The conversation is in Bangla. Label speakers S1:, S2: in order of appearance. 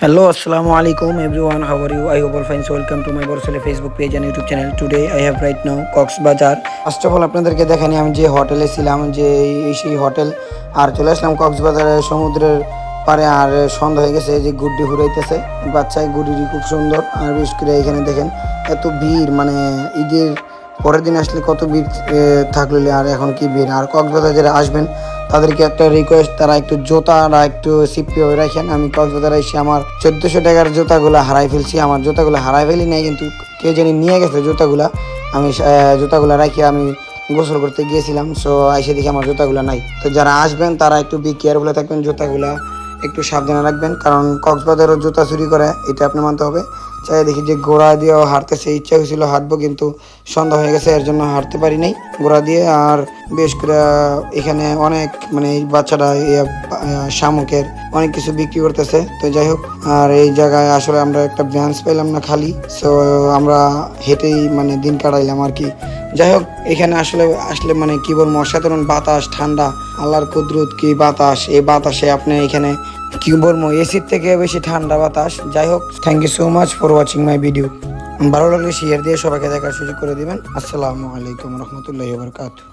S1: Hello, Assalamu alaikum everyone. How are you? I hope all fine. So welcome to my Borsale Facebook page and YouTube channel. Today I have right now Cox's Bazar. First of all আপনাদেরকে দেখানি আমি যে হোটেলে ছিলাম যে সেই হোটেল আর চলে আসলাম কক্সবাজারের সমুদ্রের পারে আর সন্ধ্যা হয়ে গেছে যে গুড্ডি ঘুরাইতেছে বাচ্চায় গুড্ডিটি খুব সুন্দর আর বিশেষ করে এখানে দেখেন এত ভিড় মানে ঈদের পরের দিন আসলে কত ভিড় থাকলো আর এখন কি ভিড় আর কক্সবাজার যারা আসবেন তাদেরকে একটা রিকোয়েস্ট তারা একটু জুতাটা একটু সিপি হয়ে রাখেন। আমি কক্সবাজার এসে আমার 1400 টাকার জুতাগুলো হারাই ফেলছি। আমার জুতাগুলো হারাই ফেলি নাই কিন্তু কে জানি নিয়ে গেছে জুতাগুলা। আমি জুতাগুলা রাখি আমি গোসল করতে গিয়েছিলাম, সো এসে দেখি আমার জুতাগুলো নাই। তো যারা আসবেন তারা একটু বি কেয়ারফুল থাকবেন, জুতাগুলা একটু সাবধানে রাখবেন কারণ কক্সবাজারও জুতা চুরি করে এটা আপনি মানতে হবে। চাই দেখি যে ঘোড়া দিয়েও হাঁটতেছে, ইচ্ছা হয়েছিল হাঁটবো কিন্তু সন্ধ্যা হয়ে গেছে এর জন্য হাঁটতে পারি নাই ঘোড়া দিয়ে। আর বেশ করে এখানে অনেক মানে এই বাচ্চারা শামুকের অনেক কিছু বিক্রি করতেছে। তো যাই হোক, আর এই জায়গায় আসলে আমরা একটা ব্রাঞ্চ পেলাম না খালি, সো আমরা হেঁটেই মানে দিন কাটাইলাম আর কি। যাই হোক, এখানে আসলে মানে কি বলবো, অসাধারণ বাতাস, ঠান্ডা, আল্লাহর কুদরত কি বাতাস। এই বাতাসে আপনি এখানে কি বলবো, এসির থেকে বেশি ঠান্ডা বাতাস। যাই হোক, thank you so much for watching my video. ভালো লাগলে শেয়ার দিয়ে সবাইকে দেখার সুযোগ করে দিবেন। আসসালামু আলাইকুম রহমতুল্লাহি ওয়া বারাকাতুহু।